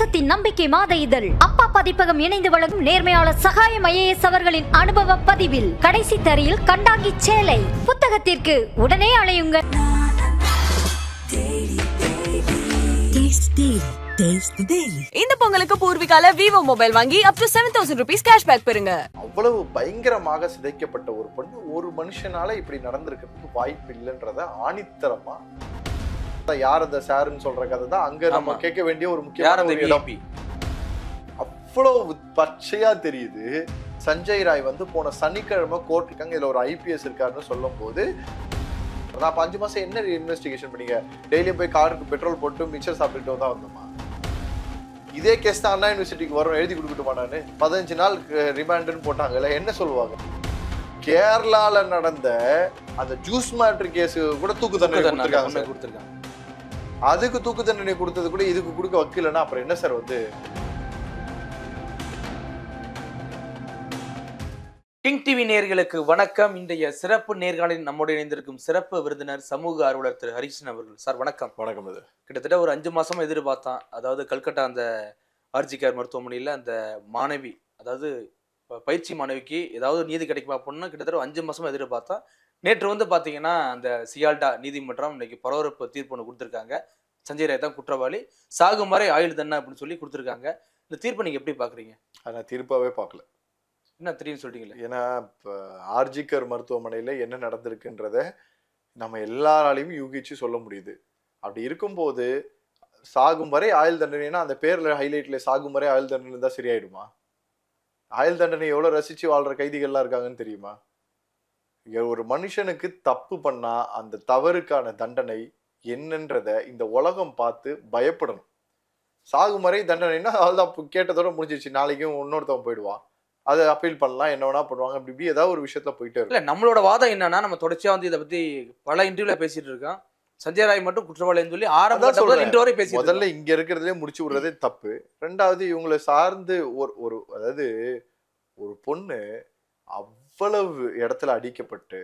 தேசத்தின் நம்பிக்கை மாத இதழ் அப்பா பதிப்பகம் இணைந்து வழங்கும் நேர்மையாளர் சகாயம் IAS அவர்களின் அனுபவ பதிவில் கடைசி தரையில் கண்டாங்கி சேலை. புத்தகத்திற்கு உடனே அழையுங்கள். இந்த பொங்கலுக்கு பூர்விகால விவோ மொபைல் வாங்கி up to 7,000 rupees கேஷ்பேக் பெறுங்க. அவ்வளவு பயங்கரமாக சிதைக்கப்பட்ட ஒரு பொண்ணு ஒரு மனுஷனால இப்படி நடந்திருக்கிறதுக்கு வாய்ப்பு இல்லைன்றத ஆணித்தரமா யார் அந்த சாருன்னு சொல்ற கதை தான் அங்க நம்ம கேட்க வேண்டிய ஒரு முக்கியமான இடம். அவ்வளவு பச்சையா தெரியுது. சஞ்சய் ராய் வந்து போன சனிக்கிழமை கோர்ட் இருக்காங்க, இதுல ஒரு IPS இருக்காருன்னு சொல்லும் போது நான் 5 மாசம் என்ன இன்வெஸ்டிகேஷன் பண்ணீங்க? டெய்லியும் போய் காருக்கு பெட்ரோல் போட்டு மிக்சர் சாப்பிட்டுட்டு தான் வந்தோமா? இதே கேஸ் தான் அண்ணா யூனிவர்சிட்டிக்கு வரும், எழுதி கொடுக்கட்டுமா? நான் 15 நாள் ரிமாண்டுன்னு போட்டாங்கல்ல, என்ன சொல்லுவாங்க? கேரளால நடந்த அந்த ஜூஸ் மேட்ரு கேஸ் கூட தூக்கு தண்டனை கொடுத்துருக்காங்க. அதுக்கு தூக்கு தண்டனை கொடுத்தது கூட இதுக்கு கொடுக்க வைக்கலன்னா அப்புறம் என்ன சார் வந்து? கிங் டிவி நேயர்களுக்கு வணக்கம். இன்றைய சிறப்பு நேர்காணலில் நம்முடைய இணைந்திருக்கும் சிறப்பு விருந்தினர் சமூக ஆர்வலர் திரு ஹரிகிருஷ்ணன் அவர்கள். சார் வணக்கம். வணக்கம். இது கிட்டத்தட்ட ஒரு 5 மாசமா எதிர்பார்த்தான். அதாவது கல்கட்டா அந்த RG கேர் மருத்துவமனையில் அந்த மாணவி, அதாவது பயிற்சி மாணவிக்கு ஏதாவது நீதி கிடைக்குமா அப்படின்னா கிட்டத்தட்ட 5 மாசமா எதிர்பார்த்தான். நேற்று வந்து பார்த்தீங்கன்னா அந்த சியால்டா நீதிமன்றம் இன்னைக்கு பரபரப்பு தீர்ப்பு ஒன்று கொடுத்துருக்காங்க. சஞ்சய் ராய் தான் குற்றவாளி, சாகும் வரை ஆயுள் தண்டனை அப்படின்னு சொல்லி கொடுத்துருக்காங்க. இந்த தீர்ப்பை நீங்கள் எப்படி பார்க்குறீங்க? நான் தீர்ப்பாவே பார்க்கல. என்ன தெரியும் சொல்லிட்டீங்களே? ஏன்னா இப்போ RG கேர் மருத்துவமனையில் என்ன நடந்திருக்குன்றத நம்ம எல்லாராலையும் யூகிச்சு சொல்ல முடியுது. அப்படி இருக்கும்போது சாகும் வரை ஆயுள் தண்டனைனா அந்த பேரில் ஹைலைட்டில் சாகும் வரை ஆயுள் தண்டனை தான் சரியாயிடுமா? ஆயுள் தண்டனை எவ்வளோ ரசித்து வாழ்கிற கைதிகள்லாம் இருக்காங்கன்னு தெரியுமா? ஒரு மனுஷனுக்கு தப்பு பண்ணா அந்த தவறுக்கான தண்டனை என்னன்றத இந்த உலகம் பார்த்து பயப்படணும். சாகுமறை தண்டனைன்னா அதுதான் கேட்டதோட முடிஞ்சிச்சு. நாளைக்கும் இன்னொருத்தவன் போயிடுவான், அதை அப்பீல் பண்ணலாம், என்ன வேணா பண்ணுவாங்க. அப்படி இப்படி ஏதாவது ஒரு விஷயத்துல போயிட்டே இருக்கு. இல்லை, நம்மளோட வாதம் என்னன்னா, நம்ம தொடர்ச்சியா வந்து இதை பத்தி பல இன்டர்வியூல பேசிட்டு இருக்கோம். சஞ்சய் ராய் மட்டும் குற்றவாளின்னு சொல்லி முதல்ல இங்க இருக்கிறதுலே முடிச்சு விடுறதே தப்பு. ரெண்டாவது இவங்களை சார்ந்து ஒரு அதாவது ஒரு பொண்ணு அவ்வளவு இடத்துல அடிக்கப்பட்டு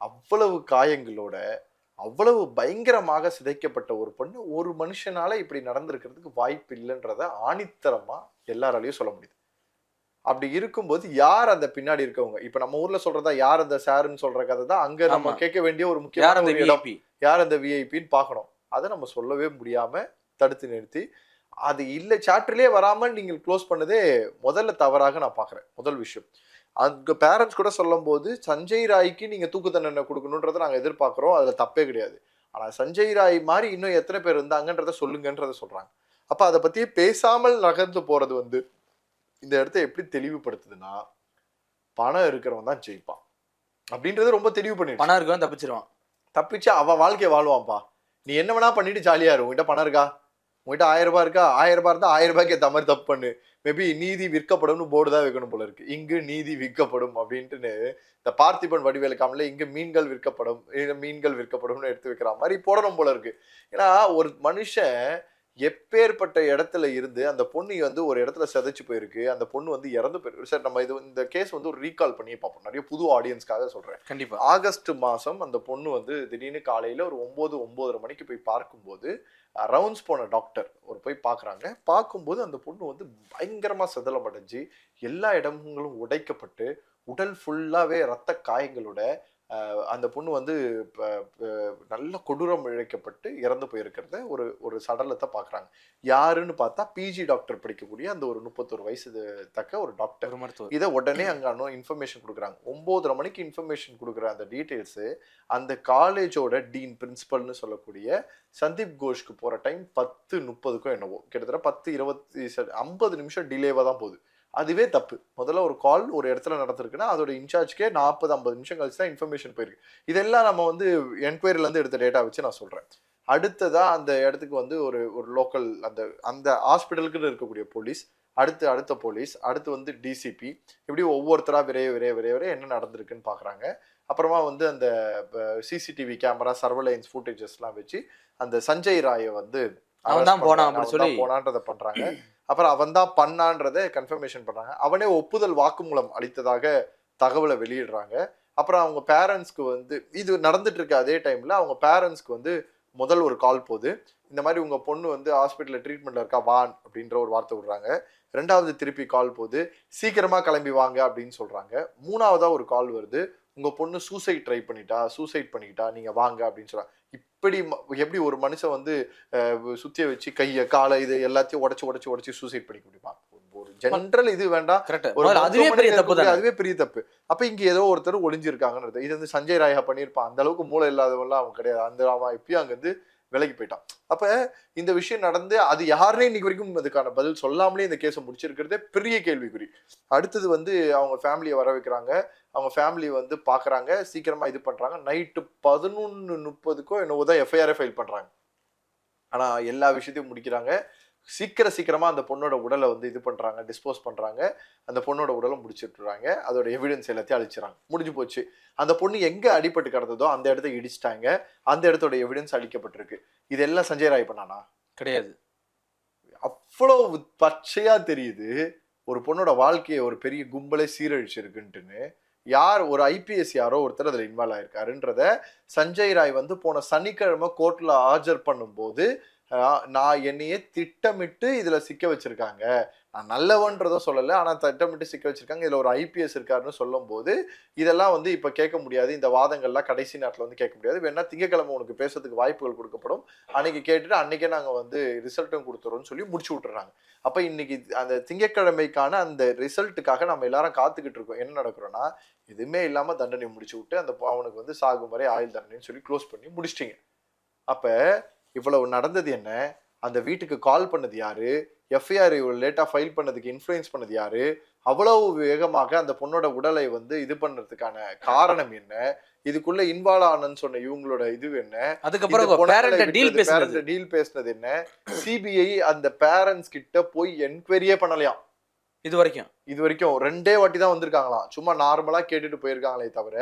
அவ்வளவு காயங்களோட அவ்வளவு பயங்கரமாக சிதைக்கப்பட்ட ஒரு பொண்ணு ஒரு மனுஷனால இப்படி நடந்திருக்கிறதுக்கு வாய்ப்பு இல்லைன்றத ஆணித்தரமா எல்லாராலையும் சொல்ல முடியுது. அப்படி இருக்கும்போது யார் அந்த பின்னாடி இருக்கவங்க? இப்ப நம்ம ஊர்ல சொல்றதா யார் அந்த சாருன்னு சொல்ற கதை தான் அங்க நம்ம கேட்க வேண்டிய ஒரு முக்கியமான இடம். யார் அந்த விஐபின்னு பார்க்கணும். அதை நம்ம சொல்லவே முடியாம தடுத்து நிறுத்தி அது இல்லை சாப்டர்லயே வராமல் நீங்கள் க்ளோஸ் பண்ணதே முதல்ல தவறாக நான் பாக்குறேன். முதல் விஷயம், அங்க பேரண்ட்ஸ் கூட சொல்லும் போது சஞ்சய் ராய்க்கு நீங்க தூக்கு தண்டனை கொடுக்கணுன்றதை நாங்க எதிர்பார்க்கிறோம், அதுல தப்பே கிடையாது. ஆனா சஞ்சய் ராய் மாதிரி இன்னும் எத்தனை பேர் இருந்தாங்கன்றத சொல்லுங்கன்றத சொல்றாங்க. அப்ப அதை பத்தியே பேசாமல் நகர்ந்து போறது வந்து இந்த இடத்த எப்படி தெளிவுபடுத்துதுன்னா, பணம் இருக்கிறவன் தான் ஜெயிப்பான் அப்படின்றது ரொம்ப தெளிவு பண்ணிடு. பணம் இருக்கவன் தப்பிச்சிருவான். தப்பிச்சு அவன் வாழ்க்கையை வாழ்வான்ப்பா. நீ என்ன வேணா பண்ணிட்டு ஜாலியா இரு. உங்ககிட்ட பணம் இருக்கா, உங்ககிட்ட 1000 ரூபாய் இருக்கா, 1000 ரூபாய் இருந்தா 1000 ரூபாய்க்கு ஏற்ற மாதிரி தப்பு பண்ணு. மேபி நீதி விற்கப்படும்னு போர்டு தான் வைக்கணும் போல இருக்கு. இங்கு நீதி விற்கப்படும் அப்படின்ட்டுன்னு இந்த பார்த்திபன் வடிவேலு காமல இங்கு மீன்கள் விற்கப்படும், மீன்கள் விற்கப்படும்னு எடுத்து வைக்கிற மாதிரி போடணும் போல இருக்கு. ஏன்னா ஒரு மனுஷன் எப்பேற்பட்ட இடத்துல இருந்து அந்த பொண்ணு வந்து ஒரு இடத்துல சிதைச்சு போயிருக்கு, அந்த பொண்ணு வந்து இறந்து போயிருக்கு. சார் நம்ம இது இந்த கேஸ் வந்து ஒரு ரீகால் பண்ணி பார்ப்போம், நிறைய புது ஆடியன்ஸ்க்காக சொல்றேன். கண்டிப்பா ஆகஸ்ட் மாசம் அந்த பொண்ணு வந்து திடீர்னு காலையில ஒரு 9-9:30 மணிக்கு போய் பார்க்கும்போது ரவுண்ட்ஸ் போன டாக்டர் ஒரு போய் பார்க்குறாங்க. பார்க்கும்போது அந்த பொண்ணு வந்து பயங்கரமா சிதலமடைஞ்சு எல்லா இடங்களும் உடைக்கப்பட்டு உடல் ஃபுல்லாவே ரத்த காயங்களோட அந்த பொண்ணு வந்து நல்ல கொடூரம் இழைக்கப்பட்டு இறந்து போயிருக்கிறத ஒரு சடலத்தை பார்க்குறாங்க. யாருன்னு பார்த்தா PG டாக்டர் படிக்கக்கூடிய அந்த ஒரு 31 வயசு தக்க ஒரு டாக்டர் மருத்துவர். இதை உடனே அங்கே இன்ஃபர்மேஷன் கொடுக்குறாங்க. 9:30 மணிக்கு இன்ஃபர்மேஷன் கொடுக்குற அந்த டீட்டெயில்ஸு அந்த காலேஜோட டீன் பிரின்சிபல்னு சொல்லக்கூடிய சந்தீப் கோஷ்க்கு போகிற டைம் 10:30க்கும் என்னவோ கிட்டத்தட்ட 10-20-50 நிமிஷம் டிலேவாக தான் போகுது. அதுவே தப்பு. முதல்ல ஒரு கால் ஒரு இடத்துல நடந்திருக்குன்னா அதோட இன்சார்ஜ்க்கே 40-50 நிமிஷம் கழிச்சு தான் இன்ஃபர்மேஷன் போயிருக்கு. இதெல்லாம் நம்ம வந்து என்கொயரிலேருந்து எடுத்த டேட்டா வச்சு நான் சொல்கிறேன். அடுத்ததா அந்த இடத்துக்கு வந்து ஒரு லோக்கல் அந்த ஹாஸ்பிட்டலுக்குன்னு இருக்கக்கூடிய போலீஸ், அடுத்த போலீஸ், அடுத்து வந்து DCP, இப்படி ஒவ்வொருத்தராக விரைய என்ன நடந்திருக்குன்னு பார்க்குறாங்க. அப்புறமா வந்து அந்த CCTV கேமரா சர்வலைன்ஸ் ஃபுட்டேஜஸ்லாம் வச்சு அந்த சஞ்சய் ராயை வந்து போனான்றதை பண்றாங்க. அப்புறம் அவன் தான் பண்ணான்றதை கன்ஃபர்மேஷன் பண்றாங்க. அவனே ஒப்புதல் வாக்குமூலம் அளித்ததாக தகவலை வெளியிடுறாங்க. அப்புறம் அவங்க பேரண்ட்ஸ்க்கு வந்து இது நடந்துட்டு இருக்க அதே டைம்ல அவங்க பேரண்ட்ஸ்க்கு வந்து முதல் ஒரு கால் போகுது. இந்த மாதிரி உங்க பொண்ணு வந்து ஹாஸ்பிட்டல்ல ட்ரீட்மெண்ட்ல இருக்கா வான் அப்படின்ற ஒரு வார்த்தை விடுறாங்க. 2வது திருப்பி கால் போகுது, சீக்கிரமா கிளம்பி வாங்க அப்படின்னு சொல்றாங்க. 3வதா ஒரு கால் வருது, உங்க பொண்ணு சூசைட் பண்ணிக்கிட்டா நீங்க வாங்க அப்படின்னு சொல்றாங்க. இப்படி எப்படி ஒரு மனுஷன் வந்து சுத்திய வச்சு கையை காலை இது எல்லாத்தையும் உடைச்சு சூசைட் பண்ணிக்க முடியுமா? ஒரு ஜெனரல் இது வேண்டாம், அதுவே பெரிய தப்பு. அப்ப இங்க ஏதோ ஒருத்தர் ஒளிஞ்சிருக்காங்கன்றது. இது வந்து சஞ்சய் ராயா பண்ணியிருப்பான். அந்த அளவுக்கு மூளை இல்லாதவெல்லாம் அவன் கிடையாது. அந்த அவன் இப்பயும் அங்க இருந்து விலகி போயிட்டான். அப்ப இந்த விஷயம் நடந்து அது யாருனே இன்னைக்கு வரைக்கும் அதுக்கான பதில் சொல்லாமலே இந்த கேஸை முடிச்சிருக்கிறதே பெரிய கேள்விக்குறி. அடுத்தது வந்து அவங்க ஃபேமிலியை வர வைக்கிறாங்க. அவங்க ஃபேமிலி வந்து பாக்குறாங்க, சீக்கிரமா இது பண்றாங்க. நைட்டு 11:30க்கோ என்னவோதான் எஃப்ஐஆர் ஃபைல் பண்றாங்க. ஆனா எல்லா விஷயத்தையும் முடிக்கிறாங்க. சீக்கிரமா அந்த பொண்ணோட உடலை வந்து இது பண்றாங்க, டிஸ்போஸ் பண்றாங்க. அந்த பொண்ணோட உடலை முடிச்சுட்டுறாங்க. அதோட எவிடன்ஸ் எல்லாத்தையும் அழிச்சிடறாங்க. முடிஞ்சு போச்சு. அந்த பொண்ணு எங்க அடிபட்டு கிடந்ததோ அந்த இடத்த இடிச்சிட்டாங்க. அந்த இடத்தோட எவிடன்ஸ் அழிக்கப்பட்டிருக்கு. இதெல்லாம் சஞ்சய் ராய் பண்ணானா? கிடையாது. அவ்வளவு பச்சையா தெரியுது ஒரு பொண்ணோட வாழ்க்கையை ஒரு பெரிய கும்பலே சீரழிச்சிருக்குன்ட்டுன்னு. யார் ஒரு ஐபிஎஸ் யாரோ ஒருத்தர் அதுல இன்வால்வ் ஆயிருக்காருன்றத சஞ்சய் ராய் வந்து போன சனிக்கிழமை கோர்ட்ல ஆஜர் பண்ணும்போது நான் என்னையே திட்டமிட்டு இதுல சிக்க வச்சிருக்காங்க, நான் நல்லவன்றதோ சொல்லலை, ஆனா திட்டமிட்டு சிக்க வச்சிருக்காங்க, இதுல ஒரு ஐபிஎஸ் இருக்காருன்னு சொல்லும் போது இதெல்லாம் வந்து இப்ப கேட்க முடியாது. இந்த வாதங்கள்லாம் கடைசி நேரத்துல வந்து கேட்க முடியாது. வேணா திங்கக்கிழமை உனக்கு பேசுறதுக்கு வாய்ப்புகள் கொடுக்கப்படும், அன்னைக்கு கேட்டுட்டு அன்னைக்கே நாங்க வந்து ரிசல்ட்டும் கொடுத்துறோம்னு சொல்லி முடிச்சு விட்டுறாங்க. அப்ப இன்னைக்கு அந்த திங்கக்கிழமைக்கான அந்த ரிசல்ட்டுக்காக நம்ம எல்லாரும் காத்துக்கிட்டு இருக்கோம். என்ன நடக்கிறோம்னா, எதுவுமே இல்லாம தண்டனை முடிச்சு விட்டு அந்த அவனுக்கு வந்து சாகும் வரை ஆயுள் தண்டனைன்னு சொல்லி க்ளோஸ் பண்ணி முடிச்சிட்டீங்க. அப்ப இவ்வளவு நடந்தது என்ன? அந்த வீட்டுக்கு கால் பண்ணது யாரு? எஃப்ஐஆர் லேட்டா ஃபைல் பண்ணதுக்கு இன்ஃப்ளூயன்ஸ் பண்ணது யாரு? அவ்வளவு வேகமாக அந்த பொண்ணோட உடலை வந்து இது பண்றதுக்கான காரணம் என்ன? இதுக்குள்ள இன்வால்வ் ஆனன்னு சொன்ன இவங்களோட இது என்ன? அதுக்கப்புறம் டீல் பேசினது என்ன? சிபிஐ அந்த பேரண்ட்ஸ் கிட்ட போய் என்கொயரியே பண்ணலையாம். இது வரைக்கும் 2 வாட்டி தான் வந்திருக்காங்களாம். சும்மா நார்மலா கேட்டுட்டு போயிருக்காங்களே தவிர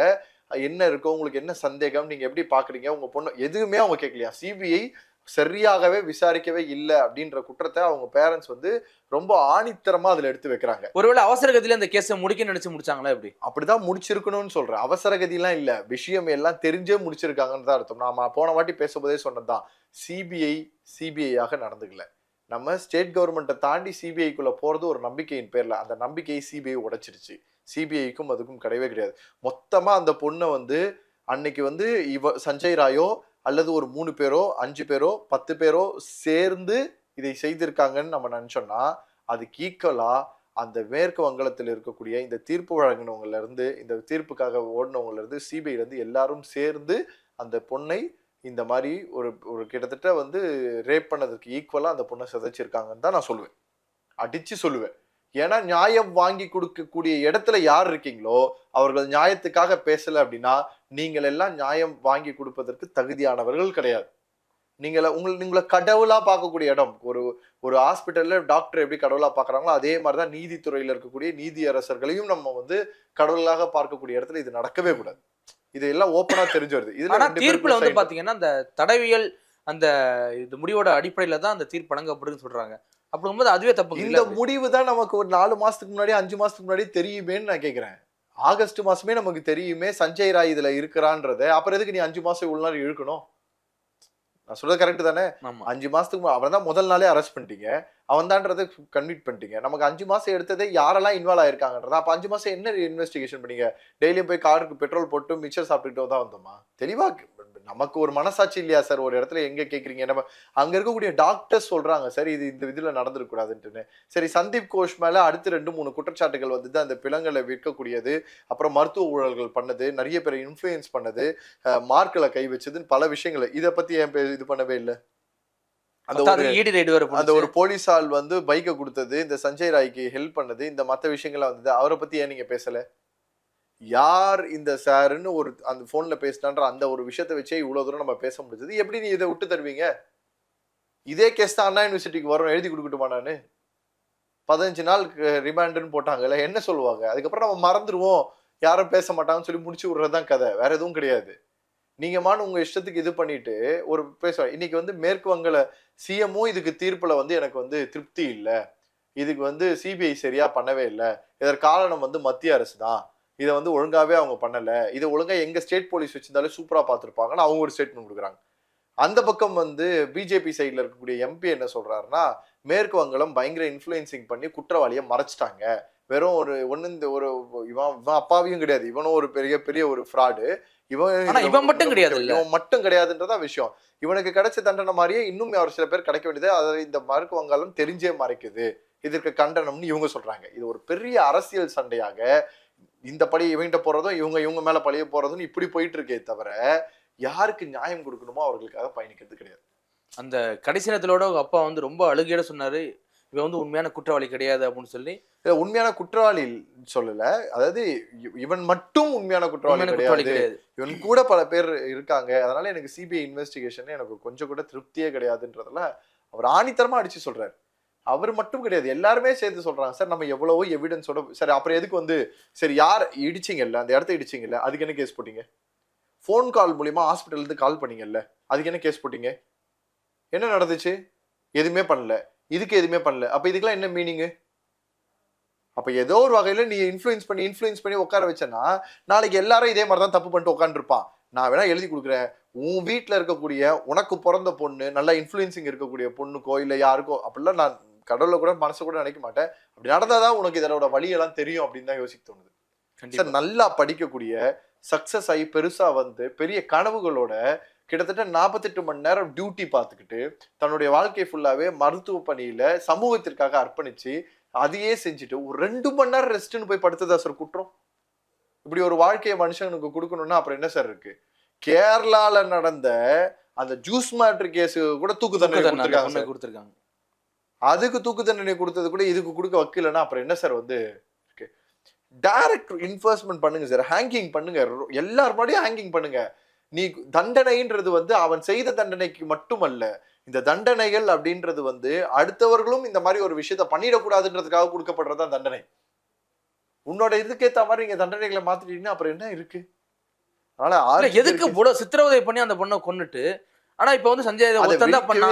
என்ன இருக்கோ, உங்களுக்கு என்ன சந்தேகம், நீங்க எப்படி பாக்குறீங்க, உங்க பொண்ணு எதுவுமே அவங்க கேட்கலையா. சிபிஐ சரியாகவே விசாரிக்கவே இல்லை அப்படின்ற குற்றத்தை அவங்க பேரண்ட்ஸ் வந்து ரொம்ப ஆணித்தரமா அதுல எடுத்து வைக்கிறாங்க. ஒருவேளை அவசர கதியில அந்த கேஸை முடிக்க நினைச்சு முடிச்சாங்களா? எப்படி? அப்படிதான் முடிச்சிருக்கணும்னு சொல்றேன். அவசர கதியெல்லாம் இல்ல, விஷயம் எல்லாம் தெரிஞ்சே முடிச்சிருக்காங்கன்னு தான் அர்த்தம். நாம போன வாட்டி பேசும்போதே சொன்னதுதான், சிபிஐயாக நடந்துக்கல. நம்ம ஸ்டேட் கவர்மெண்ட்டை தாண்டி சிபிஐக்குள்ள போறது ஒரு நம்பிக்கையின் பேர்ல. அந்த நம்பிக்கையை சிபிஐ உடைச்சிருச்சு. சிபிஐக்கும் அதுக்கும் கிடையவே கிடையாது. மொத்தமா அந்த பொண்ணை வந்து அன்னைக்கு வந்து சஞ்சய் ராயோ அல்லது ஒரு 3 பேரோ 5 பேரோ 10 பேரோ சேர்ந்து இதை செய்திருக்காங்கன்னு நம்ம நினைச்சோம்னா, அதுக்கு ஈக்குவலா அந்த மேற்கு வங்காளத்தில் இருக்கக்கூடிய இந்த தீர்ப்பு வழங்கினவங்கல இருந்து, இந்த தீர்ப்புக்காக ஓடினவங்கல இருந்து, சிபிஐல இருந்து எல்லாரும் சேர்ந்து அந்த பொண்ணை இந்த மாதிரி ஒரு கிட்டத்தட்ட வந்து ரேப் பண்ணதுக்கு ஈக்குவலா அந்த பொண்ணை சிதைச்சிருக்காங்கன்னு தான் நான் சொல்லுவேன், அடிச்சு சொல்லுவேன். ஏன்னா நியாயம் வாங்கி கொடுக்கக்கூடிய இடத்துல யார் இருக்கீங்களோ அவர்கள் நியாயத்துக்காக பேசல அப்படின்னா நீங்கள் எல்லாம் நியாயம் வாங்கி கொடுப்பதற்கு தகுதியானவர்கள் கிடையாது. உங்களை கடவுளா பார்க்கக்கூடிய இடம், ஒரு ஹாஸ்பிட்டல்ல டாக்டர் எப்படி கடவுளா பாக்குறாங்களோ அதே மாதிரிதான் நீதித்துறையில இருக்கக்கூடிய நீதியரசர்களையும் நம்ம வந்து கடவுளாக பார்க்கக்கூடிய இடத்துல இது நடக்கவே கூடாது. இதெல்லாம் ஓப்பனா தெரிஞ்சு வருது. இதுல தீர்ப்புல வந்து பாத்தீங்கன்னா அந்த தடவியல் அந்த இது முடிவோட அடிப்படையில தான் அந்த தீர்ப்பு வழங்கப்படுதுன்னு சொல்றாங்க. அப்படிங்கும்போது அதுவே தப்பு. இந்த முடிவு தான் நமக்கு ஒரு 4 மாசத்துக்கு முன்னாடி 5 மாசத்துக்கு முன்னாடி தெரியுமேன்னு நான் கேட்கிறேன். ஆகஸ்ட் மாசமே நமக்கு தெரியுமே சஞ்சய் ராய் இதுல இருக்கிறான்றத, அப்புறம் எதுக்கு நீ 5 மாசம் இவ்வளவு நாள் இழுக்கணும்? நான் சொல்றது கரெக்ட் தானே? 5 மாசத்துக்கு அவன் தான் முதல் நாளே அரெஸ்ட் பண்ணிட்டீங்க, அவன் தான்றதை கன்விட் பண்ணிட்டீங்க. நமக்கு 5 மாசம் எடுத்ததே யாரெல்லாம் இன்வால்வ் ஆயிருக்காங்கன்றதா. அப்ப 5 மாசம் என்ன இன்வெஸ்டிகேஷன் பண்ணீங்க? டெய்லியும் போய் காருக்கு பெட்ரோல் போட்டு மிக்சர் சாப்பிட்டுட்டு தான் வந்தோமா? தெளிவா நமக்கு ஒரு மனசாட்சி இல்லையா சார்? ஒரு இடத்துல எங்க கேக்குறீங்க? நம்ம அங்க இருக்கக்கூடிய டாக்டர்ஸ் சொல்றாங்க சார் இது இந்த இதுல நடந்துருக்க கூடாதுன்னு. சரி, சந்தீப் கோஷ் மேல அடுத்து 2-3 குற்றச்சாட்டுகள் வந்து அந்த பிளங்களை விற்கக்கூடியது, அப்புறம் மருத்துவ ஊழல்கள் பண்ணது, நிறைய பேரை இன்ஃபுளுயன்ஸ் பண்ணது, மார்க்களை கை வச்சதுன்னு பல விஷயங்கள். இதை பத்தி ஏன் இது பண்ணவே இல்லை? அந்த ஒரு போலீஸால் வந்து பைக்கை கொடுத்தது, இந்த சஞ்சய் ராய்க்கு ஹெல்ப் பண்ணது, இந்த மற்ற விஷயங்கள்லாம் வந்தது, அவரை பத்தி ஏன் நீங்க பேசல? யார் இந்த சாருன்னு ஒரு அந்த போன்ல பேசினான்ற அந்த ஒரு விஷயத்தை வச்சே இவ்வளவு தூரம் நம்ம பேச முடிஞ்சது. எப்படி நீ இதை விட்டு தருவீங்க? இதே கேஸ் தான் அண்ணா யூனிவர்சிட்டிக்கு வரும், எழுதி கொடுக்கட்டுமா? நானு 15 நாள் ரிமாண்டுன்னு போட்டாங்கல்ல, என்ன சொல்லுவாங்க? அதுக்கப்புறம் நம்ம மறந்துடுவோம், யாரும் பேச மாட்டாங்கன்னு சொல்லி முடிச்சு விடுறதுதான் கதை, வேற எதுவும் கிடையாது. நீங்க உங்க இஷ்டத்துக்கு இது பண்ணிட்டு ஒரு பேசுவாங்க. இன்னைக்கு வந்து மேற்கு வங்காள சிஎம்ஓ இதுக்கு தீர்ப்புல வந்து எனக்கு வந்து திருப்தி இல்லை, இதுக்கு வந்து சிபிஐ சரியா பண்ணவே இல்லை, இதற்கு காரணம் வந்து மத்திய அரசு தான், இதை வந்து ஒழுங்காவே அவங்க பண்ணல, இதை ஒழுங்கா எங்க ஸ்டேட் போலீஸ் வச்சிருந்தாலே சூப்பரா பார்த்துருப்பாங்கன்னு அவங்க ஒரு ஸ்டேட்மெண்ட் கொடுக்குறாங்க. அந்த பக்கம் வந்து பிஜேபி சைட்ல இருக்கக்கூடிய எம்பி என்ன சொல்றாருன்னா, மேற்கு வங்காளம் பயங்கர இன்ஃப்ளூயன்சிங் பண்ணி குற்றவாளியை மறைச்சிட்டாங்க. வெறும் ஒரு ஒண்ணு இந்த ஒரு இவன் அப்பாவியும் கிடையாது, இவனும் ஒரு பெரிய பெரிய ஒரு ஃப்ராடு. இவன் மட்டும் கிடையாது, இவன் மட்டும் கிடையாதுன்றதா விஷயம். இவனுக்கு கிடைச்ச தண்டனை மாதிரியே இன்னும் அவர் சில பேர் கிடைக்க வேண்டியது, அதை இந்த மேற்கு வங்காளம் தெரிஞ்சே மறைக்குது. இதற்கு கண்டனம்னு இவங்க சொல்றாங்க. இது ஒரு பெரிய அரசியல் சண்டையாக இந்த பழி இவங்கிட்ட போறதும் இவங்க மேல பழிய போறதும் இப்படி போயிட்டு இருக்கே தவிர யாருக்கு நியாயம் கொடுக்கணுமோ அவர்களுக்காக பயணிக்கிறது கிடையாது. அந்த கடைசி நேரத்திலோட அப்பா வந்து ரொம்ப அழுகையோட சொன்னாரு, இவன் வந்து உண்மையான குற்றவாளி கிடையாது அப்படின்னு சொல்லி. உண்மையான குற்றவாளி சொல்லல, அதாவது இவன் மட்டும் உண்மையான குற்றவாளி கிடையாது, இவன் கூட பல பேர் இருக்காங்க, அதனால எனக்கு சிபிஐ இன்வெஸ்டிகேஷன் எனக்கு கொஞ்சம் கூட திருப்தியே கிடையாதுன்றதுல அவர் ஆணித்தரமா அடிச்சு சொல்றாரு. அவர் மட்டும் கிடையாது, எல்லாருமே சேர்த்து சொல்றாங்க. சார் நம்ம எவ்வளவோ எவிடன்ஸோட, சரி அப்புறம் எதுக்கு வந்து சரி யார் இடிச்சிங்கல்ல, அந்த இடத்த இடிச்சிங்கல்ல, அதுக்கு என்ன கேஸ் போட்டீங்க? ஃபோன் கால் மூலியமா ஹாஸ்பிட்டல் இருந்து கால் பண்ணீங்கல்ல, அதுக்கு என்ன கேஸ் போட்டீங்க? என்ன நடந்துச்சு? எதுவுமே பண்ணல, இதுக்கு எதுவுமே பண்ணல. அப்ப இதுக்கெல்லாம் என்ன மீனிங்? அப்ப ஏதோ ஒரு வகையில நீ இன்ஃப்ளூயன்ஸ் பண்ணி உட்கார வச்சனா நாளைக்கு எல்லாரும் இதே மாதிரி தான் தப்பு பண்ணிட்டு உட்காந்துருப்பான். நான் வேணா எழுதி கொடுக்குறேன், உன் வீட்டுல இருக்கக்கூடிய உனக்கு பிறந்த பொண்ணு நல்லா இன்ஃப்ளூயன்சிங் இருக்கக்கூடிய பொண்ணுக்கோ இல்ல யாருக்கோ, அப்படிலாம் நான் கடவுளை கூட மனசு கூட நினைக்க மாட்டேன். அப்படி நடந்தாதான் உனக்கு இதோட வழியெல்லாம் தெரியும் அப்படின்னு தான் யோசிக்க தோணுது. சார் நல்லா படிக்கக்கூடிய சக்சஸ் ஆகி பெருசா வந்து பெரிய கனவுகளோட கிட்டத்தட்ட 48 மணி நேரம் டியூட்டி பார்த்துக்கிட்டு தன்னுடைய வாழ்க்கை ஃபுல்லாவே மருத்துவ பணியில சமூகத்திற்காக அர்ப்பணிச்சு அதையே செஞ்சுட்டு ஒரு 2 மணி நேரம் ரெஸ்ட்னு போய் படுத்ததா சார் குற்றம்? இப்படி ஒரு வாழ்க்கையை மனுஷனுக்கு கொடுக்கணும்னா அப்புறம் என்ன சார் இருக்கு? கேரளால நடந்த அந்த ஜூஸ் மேட்ரு கேஸ் கூட தூக்கு தண்டனை கொடுத்துருக்காங்க. அதுக்கு தூக்கு தண்டனை கொடுத்தது கூட இதுக்கு கொடுக்க வைக்கலன்னா அப்புறம் என்ன சார் வந்து இருக்கு? டைரக்ட் இன்ஃபோர்ஸ்மெண்ட் பண்ணுங்க சார், ஹேங்கிங் பண்ணுங்க, எல்லாரும் முன்னாடியும் ஹேங்கிங் பண்ணுங்க. நீ தண்டனைன்றது வந்து அவன் செய்த தண்டனைக்கு மட்டுமல்ல, இந்த தண்டனைகள் அப்படின்றது வந்து அடுத்தவர்களும் இந்த மாதிரி ஒரு விஷயத்த பண்ணிடக்கூடாதுன்றதுக்காக கொடுக்கப்படுறதுதான் தண்டனை. உன்னோட இதுக்கேத்த மாதிரி நீங்க தண்டனைகளை மாத்திட்டீங்கன்னா அப்புறம் என்ன இருக்கு? அதனால எதுக்கு சித்திரவதை பண்ணி அந்த பொண்ணை கொன்னுட்டு, ஆனா இப்ப வந்து சஞ்சய்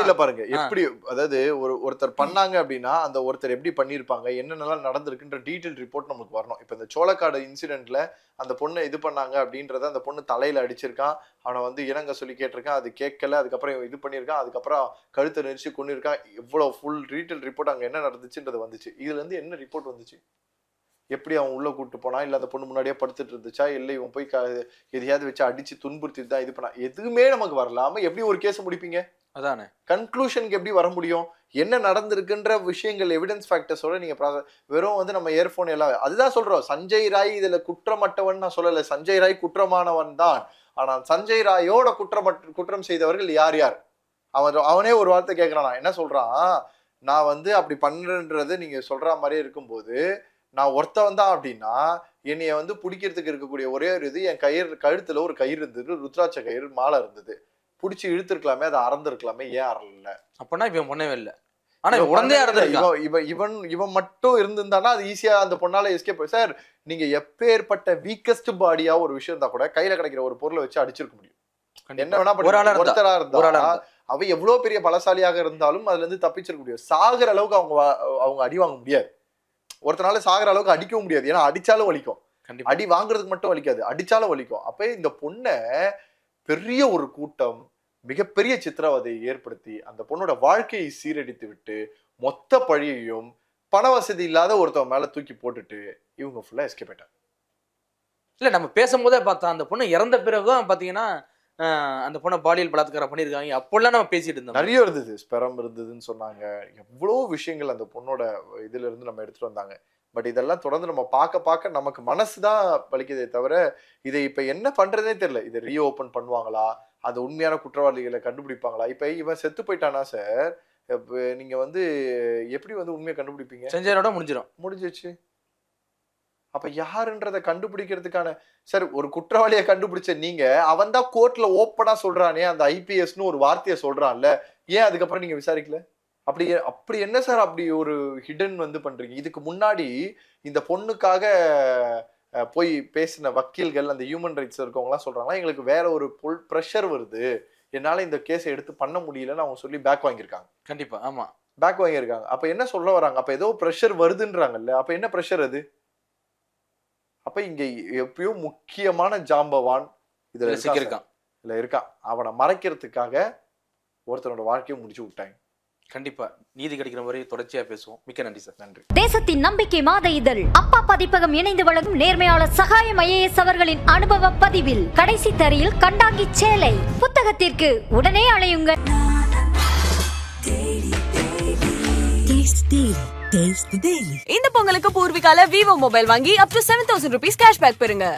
இல்ல பாருங்க எப்படி, அதாவது ஒருத்தர் பண்ணாங்க அப்படின்னா அந்த ஒருத்தர் எப்படி பண்ணிருப்பாங்க, என்னென்னலாம் நடந்திருக்குன்ற டீடைல் ரிப்போர்ட் நமக்கு வரணும். இப்ப இந்த சோளக்காடு இன்சிடென்ட்ல அந்த பொண்ணை இது பண்ணாங்க அப்படின்றத அந்த பொண்ணு தலையில அடிச்சிருக்கான், அவனை வந்து இணங்க சொல்லி கேட்டிருக்கான், அது கேட்கல, அதுக்கப்புறம் இது பண்ணிருக்கான், அதுக்கப்புறம் கழுத்தை நெரிச்சு கொண்டிருக்கான், இவ்வளவு ஃபுல் டீடைல் ரிப்போர்ட் அங்க என்ன நடந்துச்சுன்றது வந்துச்சு. இதுல இருந்து என்ன ரிப்போர்ட் வந்துச்சு? எப்படி அவன் உள்ள கூட்டு போனா, இல்ல அந்த பொண்ணு முன்னாடியே படுத்துட்டு இருந்துச்சா, இல்லை இவன் போய் எதையாவது வச்சு அடிச்சு துன்புறுத்திட்டு தான் இது பண்ணா, எதுவுமே நமக்கு வரலாம எப்படி ஒரு கேஸ் முடிப்பீங்க? அதானே கன்க்ளூஷனுக்கு எப்படி வர முடியும்? என்ன நடந்திருக்குன்ற விஷயங்கள் எவிடன்ஸ் ஃபேக்டர்ஸோட நீங்க வெறும் வந்து நம்ம இயர்போன் எல்லாம், அதுதான் சொல்றோம். சஞ்சய் ராய் இதுல குற்றமற்றவன் நான் சொல்லல, சஞ்சய் ராய் குற்றமானவன் தான். ஆனால் சஞ்சய் ராயோட குற்றம் செய்தவர்கள் யார் யார்? அவனே ஒரு வார்த்தை கேட்கிறான், என்ன சொல்றான், நான் வந்து அப்படி பண்றேன்றது நீங்க சொல்ற மாதிரியே இருக்கும்போது நான் ஒருத்தவன் தான் அப்படின்னா என்னைய வந்து பிடிக்கிறதுக்கு இருக்கக்கூடிய ஒரே ஒரு இது, என் கழுத்துல ஒரு கயிறு இருந்தது, ருத்ராட்ச கயிறு மாலை இருந்தது, பிடிச்சி இழுத்துருக்கலாமே, அதை அறந்துருக்கலாமே, ஏன் அறல? அப்பனா இவன் பண்ணவே இல்லை. ஆனா இவன் மட்டும் இருந்திருந்தானா அது ஈஸியா அந்த பொண்ணால எஸ்கேப். சார் நீங்க எப்பேற்பட்ட வீக்கஸ்ட் பாடியா ஒரு விஷயம் இருந்தா கூட கையில கிடைக்கிற ஒரு பொருளை வச்சு அடிச்சிருக்க முடியும். என்ன வேணா ஒருத்தரா இருந்தா அவ எவ்வளவு பெரிய பலசாலியாக இருந்தாலும் அதுல இருந்து தப்பிச்சிருக்க முடியும். சாகிற அளவுக்கு அவங்க அடி வாங்க முடியாது. ஒருத்தனால சாகிற அளவுக்கு அடிக்கவும் முடியாது, ஏன்னா அடிச்சாலும் வலிக்கும். அடி வாங்குறதுக்கு மட்டும் வலிக்காது, அடிச்சாலும் வலிக்கும். அப்ப இந்த பொண்ணை பெரிய ஒரு கூட்டம் மிகப்பெரிய சித்திரவதையை ஏற்படுத்தி அந்த பொண்ணோட வாழ்க்கையை சீரடித்து விட்டு மொத்த பழியையும் பண வசதி இல்லாத ஒருத்தவங்க மேல தூக்கி போட்டுட்டு இவங்க ஃபுல்லா எஸ்கேப் ஆயிட்டாங்க. இல்ல நம்ம பேசும்போதே பார்த்தா அந்த பொண்ணு இறந்த பிறகும் பாத்தீங்கன்னா அந்த பொண்ணை பாலியல் பலாத்காரம் பண்ணியிருக்காங்க, அப்பெல்லாம் நம்ம பேசிட்டு இருந்தோம். நிறைய இருந்தது, ஸ்பெரம் இருந்ததுன்னு சொன்னாங்க, எவ்வளவு விஷயங்கள் அந்த பொண்ணோட இதுல இருந்து நம்ம எடுத்துட்டு வந்தாங்க. பட் இதெல்லாம் தொடர்ந்து நம்ம பார்க்க நமக்கு மனசுதான் வலிக்குதே தவிர இதை இப்ப என்ன பண்றதே தெரியல. இதை ரீஓபன் பண்ணுவாங்களா, அது உண்மையான குற்றவாளிகளை கண்டுபிடிப்பாங்களா? இப்ப இவன் செத்து போயிட்டானா சார், நீங்க வந்து எப்படி வந்து உண்மையை கண்டுபிடிப்பீங்க? செஞ்சதோட முடிஞ்சிருச்சு. அப்ப யாருன்றதை கண்டுபிடிக்கிறதுக்கான, சார் ஒரு குற்றவாளியை கண்டுபிடிச்ச நீங்க, அவன் தான் கோர்ட்ல ஓப்பனா சொல்றானே அந்த ஐபிஎஸ்னு ஒரு வார்த்தையை சொல்றான்ல, ஏன் அதுக்கப்புறம் நீங்க விசாரிக்கல? அப்படி என்ன சார் அப்படி ஒரு ஹிடன் வந்து பண்றீங்க? இதுக்கு முன்னாடி இந்த பொண்ணுக்காக போய் பேசின வக்கீல்கள், அந்த ஹியூமன் ரைட்ஸ் இருக்கவங்க எல்லாம் சொல்றாங்களா, எங்களுக்கு வேற ஒரு ப்ரெஷர் வருது, என்னால இந்த கேஸை எடுத்து பண்ண முடியலன்னு அவங்க சொல்லி பேக் வாங்கியிருக்காங்க. கண்டிப்பா ஆமா, பேக் வாங்கியிருக்காங்க. அப்ப என்ன சொல்ல வராங்க? அப்ப ஏதோ ப்ரெஷர் வருதுன்றாங்கல்ல, அப்ப என்ன ப்ரெஷர் அது? அப்ப இங்க எப்பயோ முக்கியமான ஜாம்பவான் இதுல இருக்கான். அவனை மறைக்கிறதுக்காக ஒருத்தனோட வாழ்க்கையை முடிச்சு விட்டாங்க. கண்டிப்பா நீதி கிடைக்கிற மாதிரி தொடர்ச்சியா பேசுவோம். மிக்க நன்றி சார். நன்றி. தேசத்தின் நம்பிக்கை மாத இதழ் அப்பா பதிப்பகம் இணைந்து வழங்கும் நேர்மையாளர் சகாயம் IAS அவர்களின் அனுபவ பதிவில் கடைசி தரையில் கண்டாங்கி சேலை. புத்தகத்திற்கு உடனே அழையுங்கள். இந்த பொங்கலுக்கு பூர்விகால விவோ மொபைல் வாங்கி up to 7,000 rupees cashback பெறுங்க.